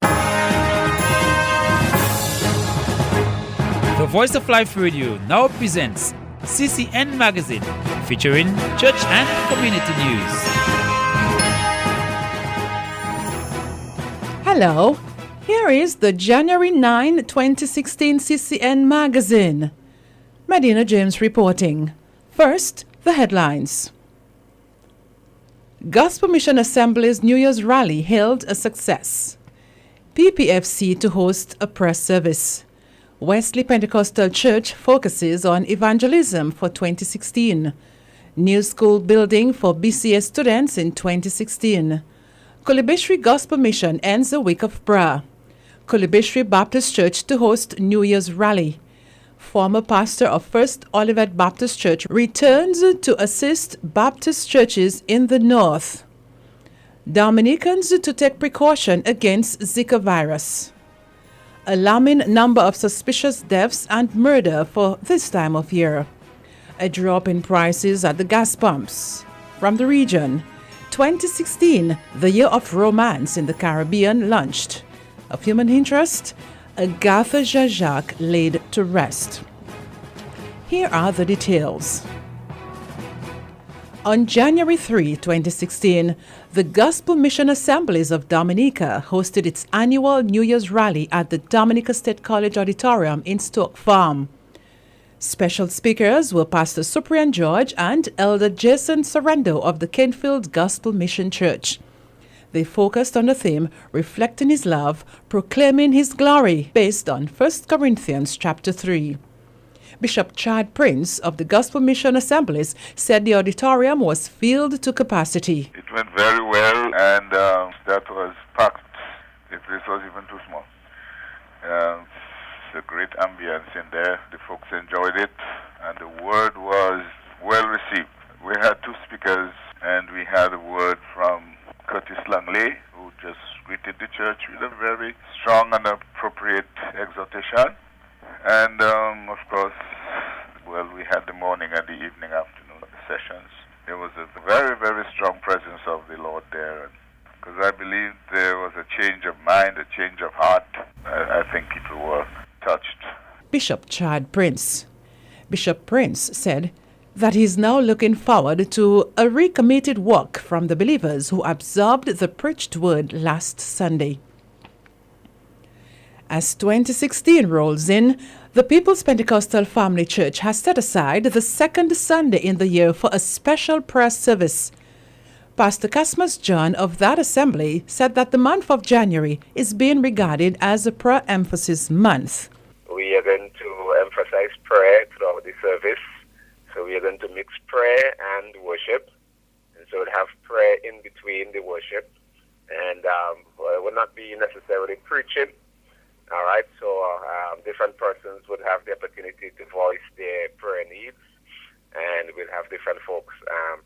The Voice of Life Radio now presents CCN Magazine, featuring church and community news. Hello, here is the January 9, 2016 CCN Magazine. Medina James reporting. First, the headlines. Gospel Mission Assembly's New Year's rally held a success. PPFC to host a press service. Wesley Pentecostal Church focuses on evangelism for 2016. New school building for BCS students in 2016. Kulibishri Gospel Mission ends a week of prayer. Kulibishri Baptist Church to host New Year's rally. Former pastor of First Olivet Baptist Church returns to assist Baptist churches in the north. Dominicans to take precaution against Zika virus. Alarming number of suspicious deaths and murder for this time of year. A drop in prices at the gas pumps. From the region, 2016, the year of romance in the Caribbean, launched. Of human interest, Agatha Jajak laid to rest. Here are the details. On January 3, 2016, the Gospel Mission Assemblies of Dominica hosted its annual New Year's rally at the Dominica State College Auditorium in Stoke Farm. Special speakers were Pastor Cyprian George and Elder Jason Sorrento of the Kenfield Gospel Mission Church. They focused on the theme, Reflecting His Love, Proclaiming His Glory, based on 1 Corinthians chapter 3. Bishop Chad Prince of the Gospel Mission Assemblies said the auditorium was filled to capacity. It went very well, and that was packed. The place was even too small. It's a great ambience in there. The folks enjoyed it, and the word was well received. We had two speakers, and we had a word from Curtis Langley, who just greeted the church with a very strong and appropriate exhortation. And, of course, well, we had the morning and the evening, afternoon sessions. There was a very, very strong presence of the Lord there. Because I believe there was a change of mind, a change of heart. I think people were touched. Bishop Chad Prince. Bishop Prince said that he is now looking forward to a recommitted work from the believers who absorbed the preached word last Sunday. As 2016 rolls in, the People's Pentecostal Family Church has set aside the second Sunday in the year for a special prayer service. Pastor Casmus John of that assembly said that the month of January is being regarded as a prayer emphasis month. We are going to emphasize prayer throughout the service. So we are going to mix prayer and worship. And so we'll have prayer in between the worship. And it will not be necessarily preaching. All right, so different persons would have the opportunity to voice their prayer needs, and we'll have different folks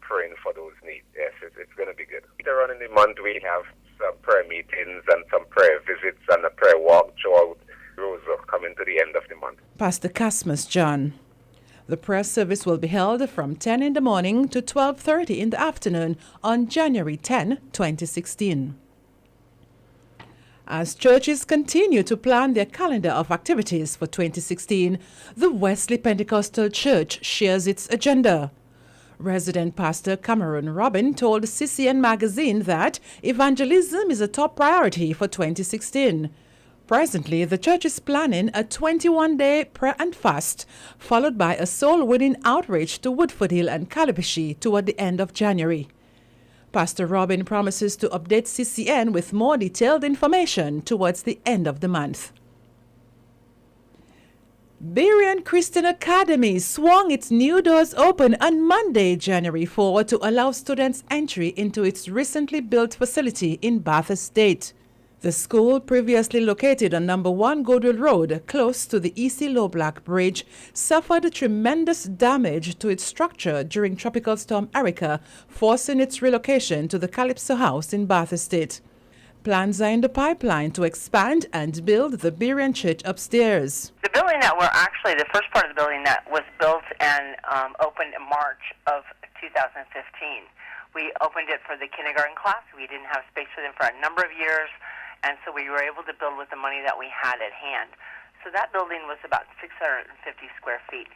praying for those needs. Yes, it's going to be good. Later on in the month, we have some prayer meetings and some prayer visits and a prayer walk throughout Rosa coming to the end of the month. Pastor Casmus John. The prayer service will be held from 10 in the morning to 12:30 in the afternoon on January 10, 2016. As churches continue to plan their calendar of activities for 2016, the Wesley Pentecostal Church shares its agenda. Resident Pastor Cameron Robin told CCN Magazine that evangelism is a top priority for 2016. Presently, the church is planning a 21-day prayer and fast, followed by a soul-winning outreach to Woodford Hill and Calibishi toward the end of January. Pastor Robin promises to update CCN with more detailed information towards the end of the month. Berean Christian Academy swung its new doors open on Monday, January 4, to allow students entry into its recently built facility in Bath Estate. The school, previously located on number 1 Goodwill Road, close to the EC Low-Black Bridge, suffered tremendous damage to its structure during Tropical Storm Erica, forcing its relocation to the Calypso House in Bath Estate. Plans are in the pipeline to expand and build the Berean Church upstairs. The building that the first part of the building that was built and opened in March of 2015. We opened it for the kindergarten class. We didn't have space for them for a number of years. And so we were able to build with the money that we had at hand. So that building was about 650 square feet.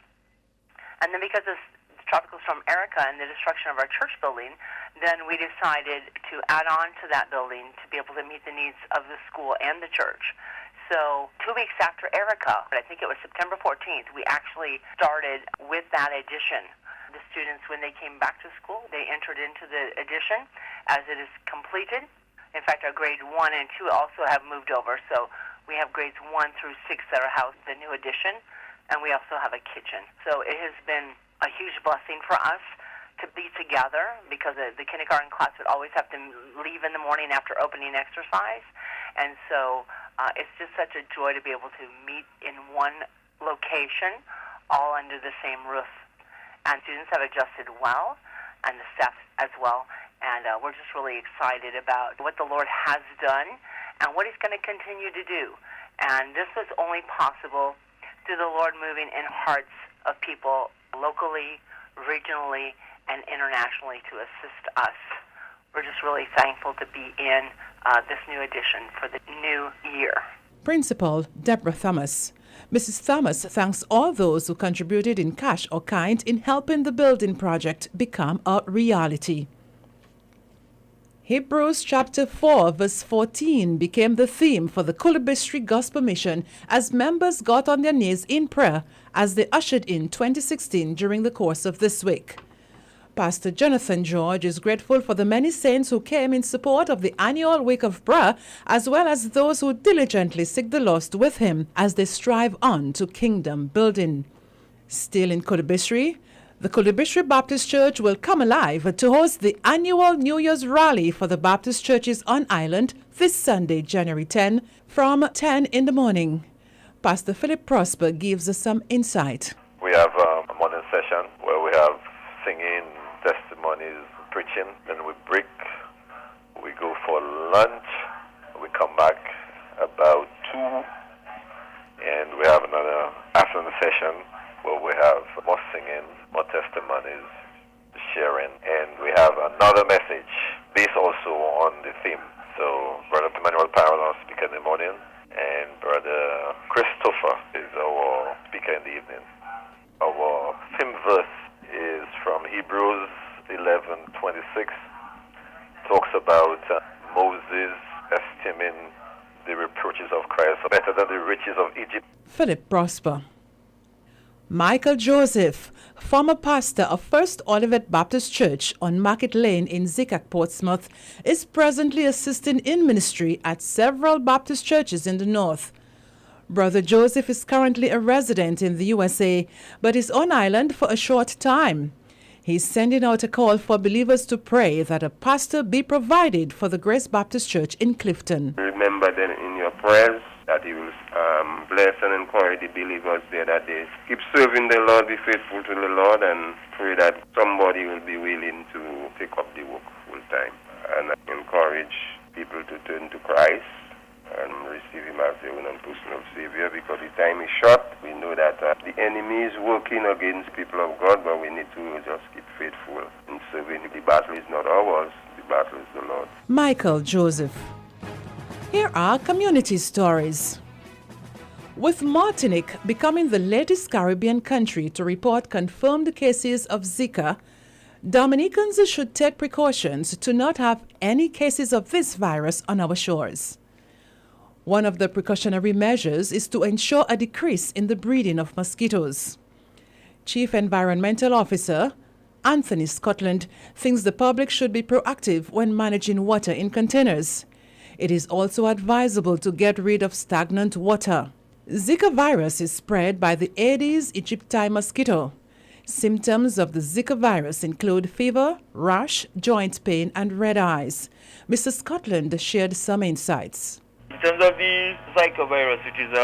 And then because of Tropical Storm Erica and the destruction of our church building, then we decided to add on to that building to be able to meet the needs of the school and the church. So 2 weeks after Erica, I think it was September 14th, we actually started with that addition. The students, when they came back to school, they entered into the addition as it is completed. In fact, our grade 1 and 2 also have moved over. So we have grades 1 through 6 that are housed in the new addition, and we also have a kitchen. So it has been a huge blessing for us to be together, because the kindergarten class would always have to leave in the morning after opening exercise. And so it's just such a joy to be able to meet in one location, all under the same roof. And students have adjusted well, and the staff as well. And we're just really excited about what the Lord has done and what He's going to continue to do. And this was only possible through the Lord moving in hearts of people locally, regionally, and internationally to assist us. We're just really thankful to be in this new edition for the new year. Principal Deborah Thomas. Mrs. Thomas thanks all those who contributed in cash or kind in helping the building project become a reality. Hebrews chapter 4 verse 14 became the theme for the Kulabistri Gospel Mission as members got on their knees in prayer as they ushered in 2016 during the course of this week. Pastor Jonathan George is grateful for the many saints who came in support of the annual week of prayer, as well as those who diligently seek the lost with him as they strive on to kingdom building. Still in Kulabistri, the Kulabistri Baptist Church will come alive to host the annual New Year's rally for the Baptist churches on island this Sunday, January 10, from 10 in the morning. Pastor Philip Prosper gives us some insight. We have a morning session where we have singing, testimonies, preaching, then we break, we go for lunch, we come back about 2, and we have another afternoon session where we have more singing, more testimonies, sharing, and we have another message based also on the theme. So Brother Emmanuel Parrell, our speaker in the morning, and Brother Christopher is our speaker in the evening. Our theme verse is from Hebrews 11:26. Talks about Moses esteeming the reproaches of Christ better than the riches of Egypt. Philip Prosper. Michael Joseph, former pastor of First Olivet Baptist Church on Market Lane in Zikak, Portsmouth, is presently assisting in ministry at several Baptist churches in the north. Brother Joseph is currently a resident in the USA, but is on island for a short time. He's sending out a call for believers to pray that a pastor be provided for the Grace Baptist Church in Clifton. Remember then in your prayers that He will bless and encourage the believers there, that they keep serving the Lord, be faithful to the Lord, and pray that somebody will be willing to take up the work full time, and encourage people to turn to Christ and receive Him as their own and personal Savior, because the time is short. We know that the enemy is working against people of God, but we need to just keep faithful in serving. The battle is not ours, the battle is the Lord. Michael Joseph. Here are community stories. With Martinique becoming the latest Caribbean country to report confirmed cases of Zika, Dominicans should take precautions to not have any cases of this virus on our shores. One of the precautionary measures is to ensure a decrease in the breeding of mosquitoes. Chief Environmental Officer Anthony Scotland thinks the public should be proactive when managing water in containers. It is also advisable to get rid of stagnant water. Zika virus is spread by the Aedes aegypti mosquito. Symptoms of the Zika virus include fever, rash, joint pain, and red eyes. Mr. Scotland shared some insights. In terms of the Zika virus, which is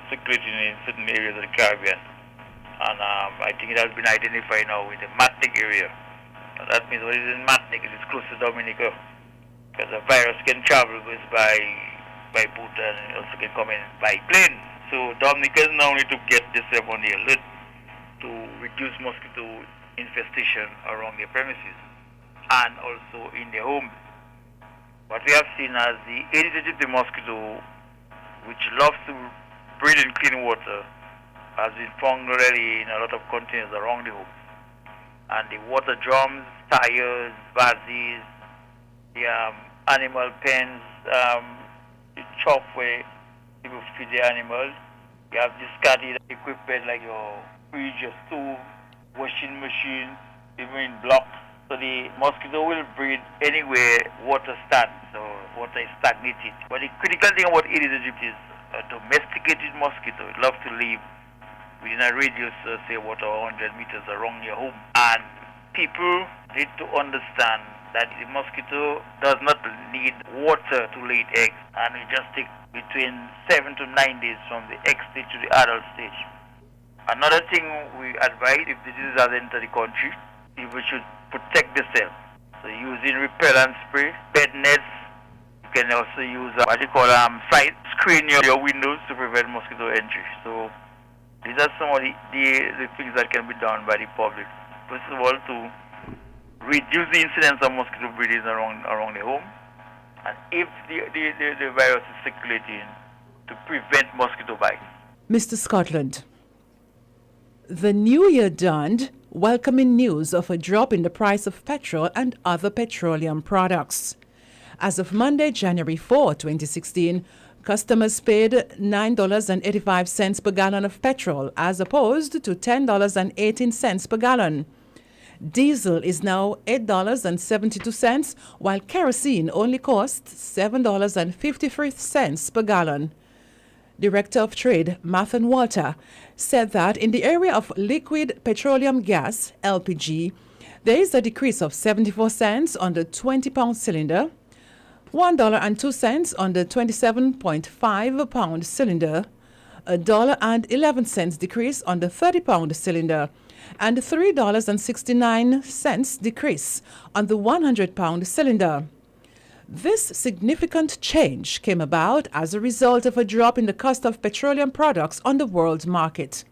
circulating in certain areas of the Caribbean, and I think it has been identified now in the Martinique area. And that means what is in Martinique, it is close to Dominica, because the virus can travel both by boat and it also can come in by plane. So Dominicans now need to get themselves on the alert to reduce mosquito infestation around their premises and also in their home. what we have seen as the Aedes aegypti mosquito, which loves to breed in clean water, has been found already in a lot of containers around the home. And the water drums, tires, vases, the animal pens, the chop where people feed their animals. You have discarded equipment like your fridge, your stove, washing machine, even in blocks. So the mosquito will breed anywhere water stands, so water is stagnated. But the critical thing about Aedes aegypti is a domesticated mosquito. It loves to live within a radius, say, about 100 meters around your home. And people need to understand that the mosquito does not need water to lay its eggs, and it just takes between 7 to 9 days from the egg stage to the adult stage. Another thing we advise, if the disease has entered the country, people should protect themselves. So using repellent spray, bed nets, you can also use what you call sight screen your windows to prevent mosquito entry. So these are some of the things that can be done by the public. First of all, to reduce the incidence of mosquito breeding around the home, and if the virus is circulating, to prevent mosquito bites. Mr. Scotland, the new year dawned welcoming news of a drop in the price of petrol and other petroleum products. As of Monday, January 4, 2016, customers paid $9.85 per gallon of petrol as opposed to $10.18 per gallon. Diesel is now $8.72, while kerosene only costs $7.53 per gallon. Director of Trade, Mathan Walter, said that in the area of liquid petroleum gas, LPG, there is a decrease of 74 cents on the 20-pound cylinder, $1.02 on the 27.5-pound cylinder, $1.11 decrease on the 30-pound cylinder, and $3.69 decrease on the 100-pound cylinder. This significant change came about as a result of a drop in the cost of petroleum products on the world market.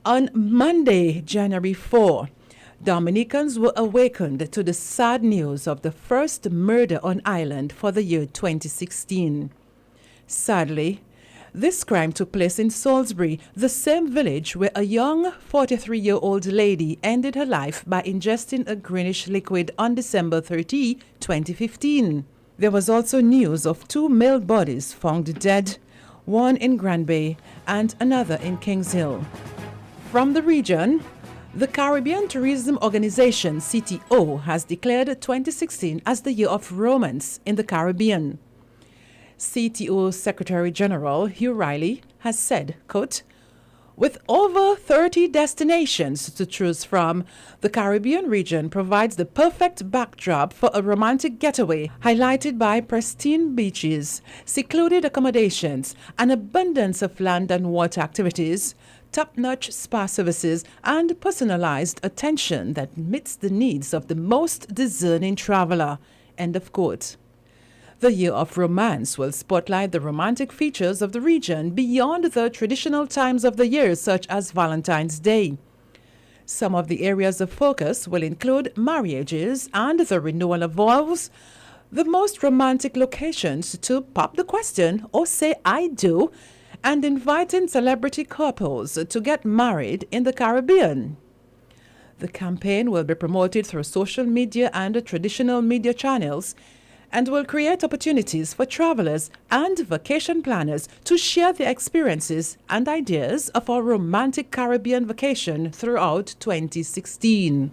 On Monday, January 4, Dominicans were awakened to the sad news of the first murder on island for the year 2016. Sadly, this crime took place in Salisbury, the same village where a young 43-year-old lady ended her life by ingesting a greenish liquid on December 30, 2015. There was also news of 2 male bodies found dead, one in Granby and another in Kings Hill. From the region, the Caribbean Tourism Organization, CTO, has declared 2016 as the year of romance in the Caribbean. CTO Secretary General Hugh Riley has said, quote, "With over 30 destinations to choose from, the Caribbean region provides the perfect backdrop for a romantic getaway, highlighted by pristine beaches, secluded accommodations, an abundance of land and water activities, top-notch spa services, and personalized attention that meets the needs of the most discerning traveler." End of quote. The Year of Romance will spotlight the romantic features of the region beyond the traditional times of the year, such as Valentine's Day. Some of the areas of focus will include marriages and the renewal of vows, the most romantic locations to pop the question or say I do, and inviting celebrity couples to get married in the Caribbean. The campaign will be promoted through social media and traditional media channels, and will create opportunities for travelers and vacation planners to share their experiences and ideas of our romantic Caribbean vacation throughout 2016.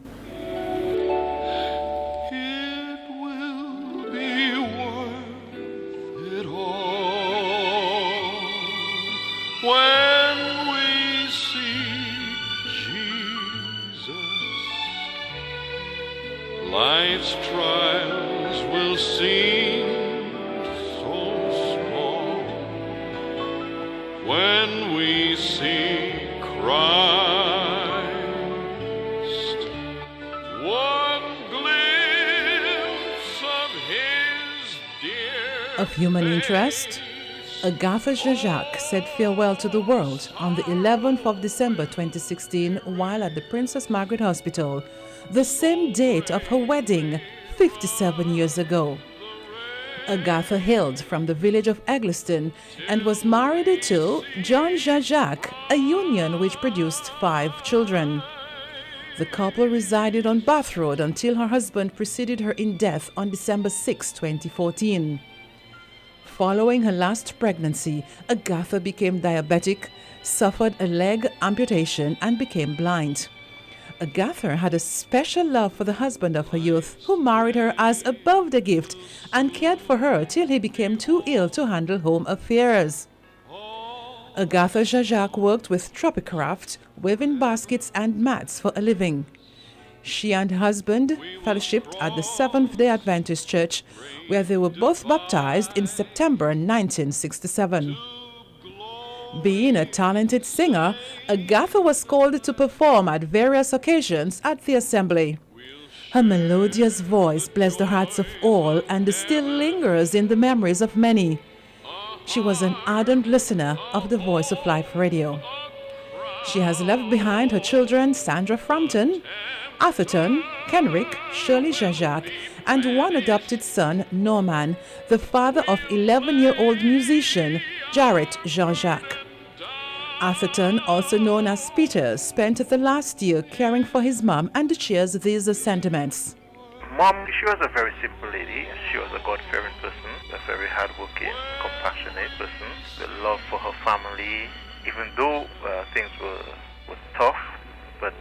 It will be worth it all when we see Jesus. Life's trials will seem so small when we see Christ. One glimpse of his dear Of human interest, Agatha Jacques said farewell to the world on the 11th of December 2016 while at the Princess Margaret Hospital, the same date of her wedding 57 years ago. Agatha hailed from the village of Eggleston and was married to John Jacques, a union which produced 5 children. The couple resided on Bath Road until her husband preceded her in death on December 6, 2014. Following her last pregnancy, Agatha became diabetic, suffered a leg amputation, and became blind. Agatha had a special love for the husband of her youth, who married her as above the gift and cared for her till he became too ill to handle home affairs. Agatha Jacques worked with Tropicraft, weaving baskets and mats for a living. She and her husband fellowshipped at the Seventh-day Adventist Church, where they were both baptized in September 1967. Being a talented singer, Agatha was called to perform at various occasions at the assembly. Her melodious voice blessed the hearts of all and still lingers in the memories of many. She was an ardent listener of the Voice of Life radio. She has left behind her children Sandra Frampton, Atherton, Kenrick, Shirley Jacques, and one adopted son, Norman, the father of 11-year-old musician Jarrett Jean-Jacques. Atherton, also known as Peter, spent the last year caring for his mom and shares these sentiments. Mom, she was a very simple lady. She was a God-fearing person, a very hardworking, compassionate person, the love for her family, even though things were tough, but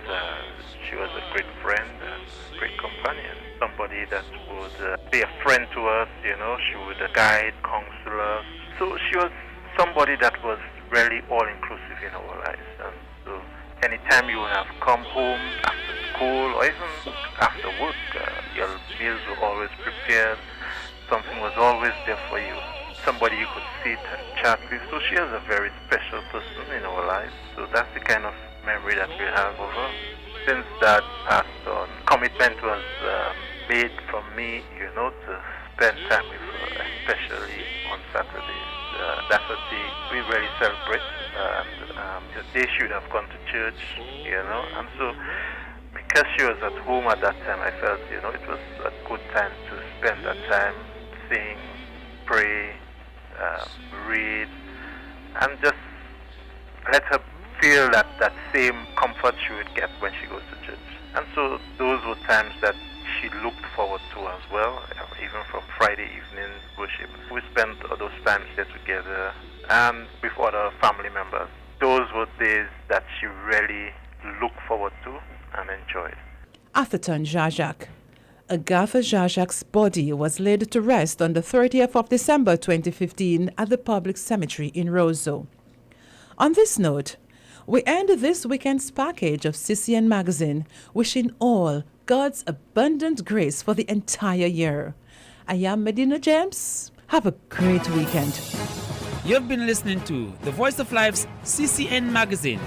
she was a great friend and great companion. Somebody that would be a friend to us, she would guide, counsel us. So she was somebody that was really all-inclusive in our lives. And so anytime you have come home after school or even after work, your meals were always prepared. Something was always there for you. Somebody you could sit and chat with. So she is a very special person in our lives. So that's the kind of memory that we have of her. Since that passed on, commitment was made from me, to spend time with her, especially on Saturdays. That's a day we really celebrate. They should have gone to church, and so because she was at home at that time, I felt, it was a good time to spend that time, sing, pray, read, and just let her feel that same comfort she would get when she goes to church. And so those were times that she looked forward to as well, even from Friday evening worship. We spent those times there together and with other family members. Those were days that she really looked forward to and enjoyed. Atherton Jacques. Agatha Jacques' body was laid to rest on the 30th of December 2015 at the public cemetery in Roseau. On this note, we end this weekend's package of CCN Magazine, wishing all God's abundant grace for the entire year. I am Medina James. Have a great weekend. You've been listening to The Voice of Life's CCN Magazine,